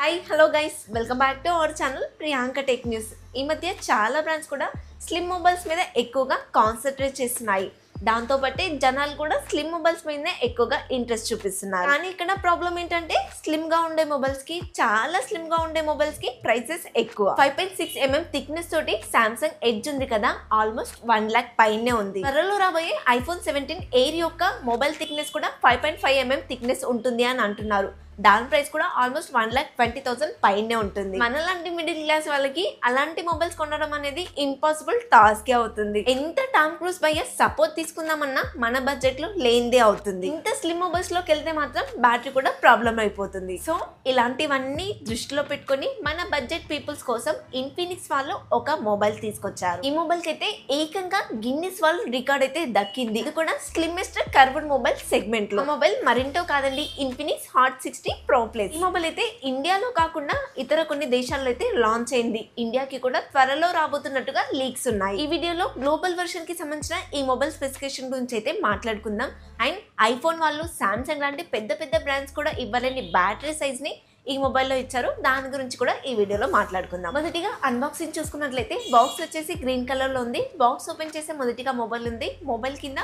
Hi hello guys welcome back to our channel Priyanka tech news. ఈ మధ్య చాలా brands కూడా స్లిమ్ మొబైల్స్ మీద ఎక్కువగా కాన్సన్ట్రేట్ చేస్తున్నాయి. దాంతో బట్టి జనాలు కూడా స్లిమ్ మొబైల్స్ మీదనే ఎక్కువగా ఇంట్రెస్ట్ చూపిస్తున్నారు. కానీ ఇక్కడ ప్రాబ్లం ఏంటంటే స్లిమ్ గా ఉండే మొబైల్స్ కి చాలా స్లిమ్ గా ఉండే మొబైల్స్ కి ప్రైసెస్ ఎక్కువ. 5.6mm థిక్నెస్ తోటి సామ్సంగ్ ఎడ్జ్ ఉంది కదా, ఆల్మోస్ట్ 1 lakh పైనే ఉంది. త్వరలో రాబోయే ఐఫోన్ 17 ఎయిర్ యొక్క మొబైల్ థిక్నెస్ కూడా 5.5mm థిక్నెస్ ఉంటుంది అని అంటున్నారు. దాని ప్రైస్ కూడా ఆల్మోస్ట్ 1,20,000 పైనే ఉంటుంది. మనలాంటి మిడిల్ క్లాస్ వాళ్ళకి అలాంటి మొబైల్స్ కొనడం అనేది ఇంపాసిబుల్ టాస్క్ అవుతుంది. ఎంత టామ్ క్రూజ్ బయ్య సపోర్ట్ తీసుకుందామన్నా మన బడ్జెట్ లో లేనిదే అవుతుంది. ఇంత స్లిమ్ మొబైల్స్ లోకి వెళ్తే మాత్రం బ్యాటరీ కూడా ప్రాబ్లం అయిపోతుంది. సో ఇలాంటివన్నీ దృష్టిలో పెట్టుకొని మన బడ్జెట్ పీపుల్స్ కోసం ఇన్ఫినిక్స్ వాళ్ళు ఒక మొబైల్ తీసుకొచ్చారు. ఈ మొబైల్ కి అయితే ఏకంగా గిన్నిస్ వాళ్ళు రికార్డ్ అయితే దక్కింది. ఇది కూడా స్లిమ్మెస్ట్ కర్వ్డ్ మొబైల్ సెగ్మెంట్ లో. మొబైల్ మరింటో కాదండి, ఇన్ఫినిక్స్ హాట్ 60 Pro Plus. ఈ మొబైల్ అయితే ఇండియాలో కాకుండా ఇతర కొన్ని దేశాల్లో అయితే లాంచ్ అయింది. ఇండియాకి కూడా త్వరలో రాబోతున్నట్టుగా లీక్స్ ఉన్నాయి. ఈ వీడియోలో గ్లోబల్ వర్షన్ కి సంబంధించిన ఈ మొబైల్ స్పెసిఫికేషన్ గురించి అయితే మాట్లాడుకుందాం. అండ్ ఐఫోన్ వాళ్ళు, సామ్సంగ్ లాంటి పెద్ద పెద్ద బ్రాండ్స్ కూడా ఇవ్వలేని బ్యాటరీ సైజ్ ని ఈ మొబైల్లో ఇచ్చారు. దాని గురించి కూడా ఈ వీడియోలో మాట్లాడుకుందాం. మొదటిగా అన్బాక్సింగ్ చూసుకున్నట్లయితే బాక్స్ వచ్చేసి గ్రీన్ కలర్ లో ఉంది. బాక్స్ ఓపెన్ చేసే మొదటిగా మొబైల్ ఉంది. మొబైల్ కింద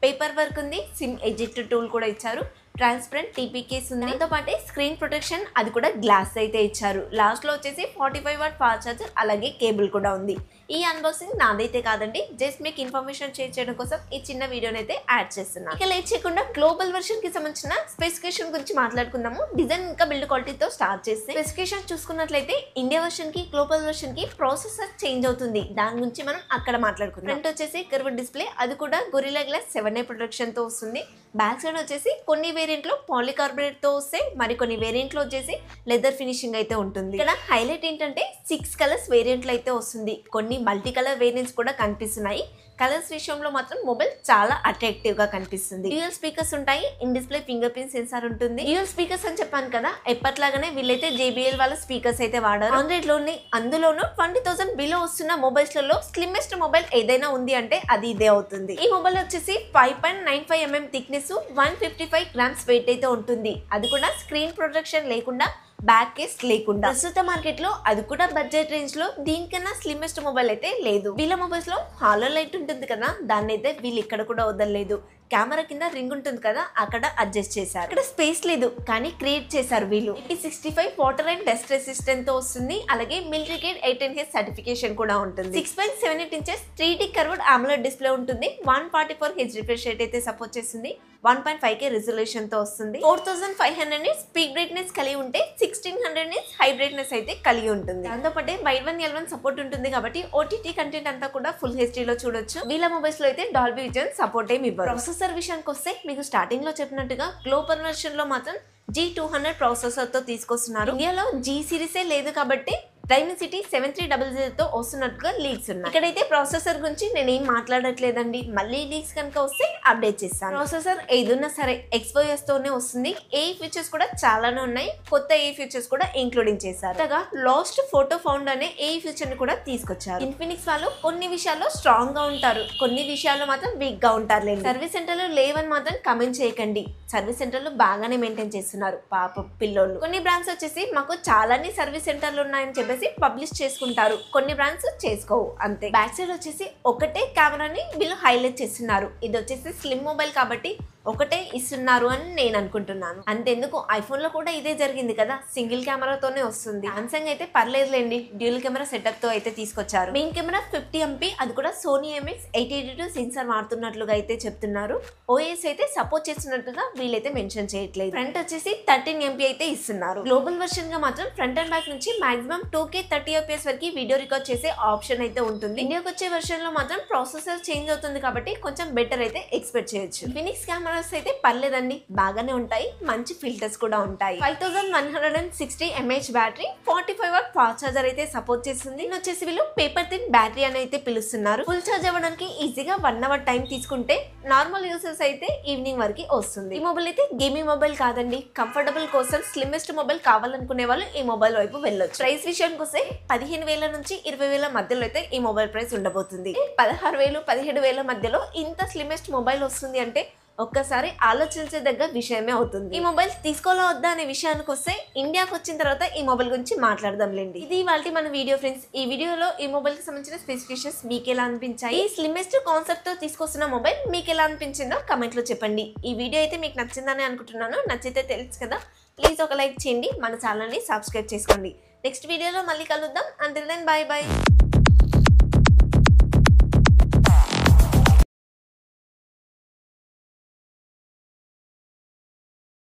పేపర్ వర్క్ ఉంది. సిమ్ ఎజిట్ టూల్ కూడా ఇచ్చారు. ట్రాన్స్పరెంట్ టీపీ కేస్ ఉంది. దాంతో పాటు స్క్రీన్ ప్రొటెక్షన్ అది కూడా గ్లాస్ అయితే ఇచ్చారు. లాస్ట్ లో వచ్చేసి 45W ఫాస్ట్ ఛార్జర్ అలాగే కేబుల్ కూడా ఉంది. ఈ అన్బాక్సింగ్ నాదైతే కాదండి, జస్ట్ మీకు ఇన్ఫర్మేషన్ షేర్ చేయడం కోసం ఈ చిన్న వీడియోని అయితే యాడ్ చేస్తున్నాను. ఇక లేట్ చేయకుండా గ్లోబల్ వర్షన్ కి సంబంధించిన స్పెసిఫికేషన్ గురించి మాట్లాడుకుందాము. డిజైన్ ఇంకా బిల్డ్ క్వాలిటీతో స్టార్ట్ చేస్తే స్పెసిఫికేషన్ చూసుకున్నట్లయితే ఇండియా వర్షన్ కి గ్లోబల్ వర్షన్ కి ప్రాసెసర్ చేంజ్ అవుతుంది. దాని గురించి మనం అక్కడ మాట్లాడుకుందాం. ఫ్రంట్ వచ్చేసి కర్వ్డ్ డిస్ప్లే, అది కూడా గొరిల్లా గ్లాస్ 7A ప్రొటెక్షన్ తో వస్తుంది. బ్యాక్ సైడ్ వచ్చేసి కొన్ని వేరియంట్ లో పాలికార్బోనేట్ తో వస్తే, మరికొన్ని వేరియంట్ లో వచ్చేసి లెదర్ ఫినిషింగ్ అయితే ఉంటుంది. ఇక్కడ హైలైట్ ఏంటంటే 6 కలర్స్ వేరియంట్లు అయితే వస్తుంది. కొన్ని మల్టీ కలర్ వేరియంట్స్ కూడా కనిపిస్తున్నాయి. కలర్స్ విషయంలో మాత్రం మొబైల్ చాలా అట్రాక్టివ్ గా కనిపిస్తుంది. డ్యూయల్ స్పీకర్స్ ఉంటాయి. In display finger print censor ఉంటుంది. డ్యూయల్ స్పీకర్స్ అని చెప్పాను కదా, ఎప్పట్లాగానే వీళ్ళైతే JBL వాళ్ళ స్పీకర్స్ అయితే వాడారు. ఆండ్రాయిడ్ లోని అందులోనూ 20,000 బిలో వస్తున్న మొబైల్స్ లలో స్లిమ్మెస్ట్ మొబైల్ ఏదైనా ఉంది అంటే అది ఇదే అవుతుంది. ఈ మొబైల్ వచ్చేసి 5.95mm థిక్నెస్, 155 grams వెయిట్ అయితే ఉంటుంది. అది కూడా స్క్రీన్ ప్రొటెక్షన్ లేకుండా, బ్యాక్ కేస్ లేకుండా. ప్రస్తుత మార్కెట్ లో అది కూడా బడ్జెట్ రేంజ్ లో దీనికన్నా స్లిమ్మెస్ట్ మొబైల్ అయితే లేదు. వీళ్ళ మొబైల్స్ లో హాలో లైట్ ఉంటుంది కదా, దాన్ని అయితే వీళ్ళు ఇక్కడ కూడా వదలలేదు. కెమెరా కింద రింగ్ ఉంటుంది కదా, అక్కడ అడ్జస్ట్ చేశారు. ఇక్కడ స్పేస్ లేదు కానీ క్రియేట్ చేశారు వీళ్ళు. IP65 water and dust resistant తో వస్తుంది. అలాగే మిలిటరీ గ్రేడ్ 18H సర్టిఫికేషన్ కూడా ఉంటుంది. 6.78 inches 3D curved AMOLED display ఉంటుంది. 144Hz రిఫ్రెష్ రేట్ అయితే సపోర్ట్ చేస్తుంది. 1.5K రిజల్యూషన్ తో వస్తుంది. 4500 nits పీక్ బ్రైట్నెస్ కలిగి ఉంటే 1600 nits హై బ్రైట్నెస్ అయితే కలిగి ఉంటుంది. దాంతో పాటు బై 1 L1 సపోర్ట్ ఉంటుంది కాబట్టి OTT కంటెంట్ అంతా కూడా ఫుల్ HD లో చూడొచ్చు. వీళ్ళ మొబైల్స్ లో అయితే డాల్బీ విజన్ సపోర్ట్ ఏమి ఇవ్వరు. ప్రాసెసర్ విషయానికి వస్తే మీకు స్టార్టింగ్ లో చెప్పినట్టుగా గ్లోబల్ వర్షన్ లో మాత్రం G200 ప్రాసెసర్ తో తీసుకొస్తున్నారు. ఇండియాలో G సిరీసే లేదు కాబట్టి డైమెన్సిటీ 7300 తో వస్తున్నట్టుగా లీక్స్ ఉన్నాయి. ఇక్కడైతే ప్రాసెసర్ గురించి నేను ఏం మాట్లాడట్లేదండి, మళ్ళీ లీక్స్ కనుక వస్తే అప్డేట్ చేస్తాను. ప్రాసెసర్ ఏదున్నా సరే XOS తోనే వస్తుంది. ఏ ఫీచర్స్ కూడా చాలానే ఉన్నాయి. కొత్త ఏ ఫీచర్స్ కూడా ఇంక్లూడింగ్ చేశారు. కొత్తగా లాస్ట్ ఫోటో ఫౌండ్ అనే ఏ ఫీచర్ ని కూడా తీసుకొచ్చారు. ఇన్ఫినిక్స్ వాళ్ళు కొన్ని విషయాల్లో స్ట్రాంగ్ గా ఉంటారు, కొన్ని విషయాల్లో మాత్రం వీక్ గా ఉంటారు. సర్వీస్ సెంటర్లు లేవని మాత్రం కమెంట్ చేయకండి. సర్వీస్ సెంటర్లు బాగానే మెయింటైన్ చేస్తున్నారు పాప పిల్లోళ్ళు. కొన్ని బ్రాండ్స్ వచ్చేసి మాకు చాలానే సర్వీస్ సెంటర్లు ఉన్నాయని చెప్పేసి పబ్లిష్ చేసుకుంటారు, కొన్ని బ్రాండ్స్ చేసుకోవు అంతే. బ్యాక్ సైడ్ వచ్చేసి ఒకటే కెమెరాని వీళ్ళు హైలైట్ చేస్తున్నారు. ఇది వచ్చేసి స్లిమ్ మొబైల్ కాబట్టి ఒకటే ఇస్తున్నారు అని నేను అనుకుంటున్నాను. అంతెందుకు ఐఫోన్ లో కూడా ఇదే జరిగింది కదా, సింగిల్ కెమెరాతోనే వస్తుంది. సామ్సంగ్ అయితే పర్లేదులేండి, డ్యూయల్ కెమెరా సెటప్ తో అయితే తీసుకొచ్చారు. మెయిన్ కెమెరా 50MP, అది కూడా సోనీ MX882 సెన్సార్ వాడుతున్నట్లుగా అయితే చెప్తున్నారు. OS అయితే సపోర్ట్ చేస్తున్నట్టుగా వీళ్ళైతే మెన్షన్ చేయట్లేదు. ఫ్రంట్ వచ్చేసి 13MP అయితే ఇస్తున్నారు. గ్లోబల్ వర్షన్ గా మాత్రం ఫ్రంట్ అండ్ బ్యాక్ నుంచి మాక్సిమం 2K 30fps వరకు వీడియో రికార్డ్ చేసే ఆప్షన్ అయితే ఉంటుంది. ఇండియాకి వచ్చే వర్షన్ లో మాత్రం ప్రాసెసర్ చేంజ్ అవుతుంది కాబట్టి కొంచెం బెటర్ అయితే ఎక్స్పెక్ట్ చేయొచ్చు. ఫినిక్స్ కెమెరా అయితే పర్లేదండి, బాగానే ఉంటాయి. మంచి ఫిల్టర్స్ కూడా ఉంటాయి. 5160 mAh battery, 45W fast charger అయితే సపోర్ట్ చేస్తుంది. వచ్చేసి వీళ్ళు పేపర్ థిన్ బ్యాటరీ అని అయితే పిలుస్తున్నారు. ఫుల్ ఛార్జ్ అవ్వడానికి ఈజీగా 1 hour టైం తీసుకుంటే నార్మల్ యూసర్స్ అయితే ఈవినింగ్ వరకు వస్తుంది. ఈ మొబైల్ అయితే గేమింగ్ మొబైల్ కాదండి, కంఫర్టబుల్ కోసం స్లిమ్మెస్ట్ మొబైల్ కావాలనుకునే వాళ్ళు ఈ మొబైల్ వైపు వెళ్ళొచ్చు. ప్రైస్ విషయానికి వస్తే 15,000 నుంచి 20,000 మధ్యలో అయితే ఈ మొబైల్ ప్రైస్ ఉండబోతుంది. 16,000 17,000 మధ్యలో ఇంత స్లిమ్మెస్ట్ మొబైల్ వస్తుంది అంటే ఒక్కసారి ఆలోచించదగ్గ విషయమే అవుతుంది. ఈ మొబైల్ తీసుకోవాలా వద్దా అనే విషయానికి వస్తే ఇండియాకి వచ్చిన తర్వాత ఈ మొబైల్ గురించి మాట్లాడదాంలేండి. ఇది ఇవాల్టి మన వీడియో ఫ్రెండ్స్. ఈ వీడియోలో ఈ మొబైల్ కి సంబంధించిన స్పెసిఫికేషన్స్ మీకు ఎలా అనిపించాయి, ఈ స్లిమ్మెస్ట్ కాన్సెప్ట్ తో తీసుకొస్తున్న మొబైల్ మీకు ఎలా అనిపించిందో కమెంట్ లో చెప్పండి. ఈ వీడియో అయితే మీకు నచ్చిందని అనుకుంటున్నాను. నచ్చితే తెలుసు కదా, ప్లీజ్ ఒక లైక్ చేయండి, మన ఛానల్ని సబ్స్క్రైబ్ చేసుకోండి. నెక్స్ట్ వీడియోలో మళ్ళీ కలుద్దాం. Until then bye by.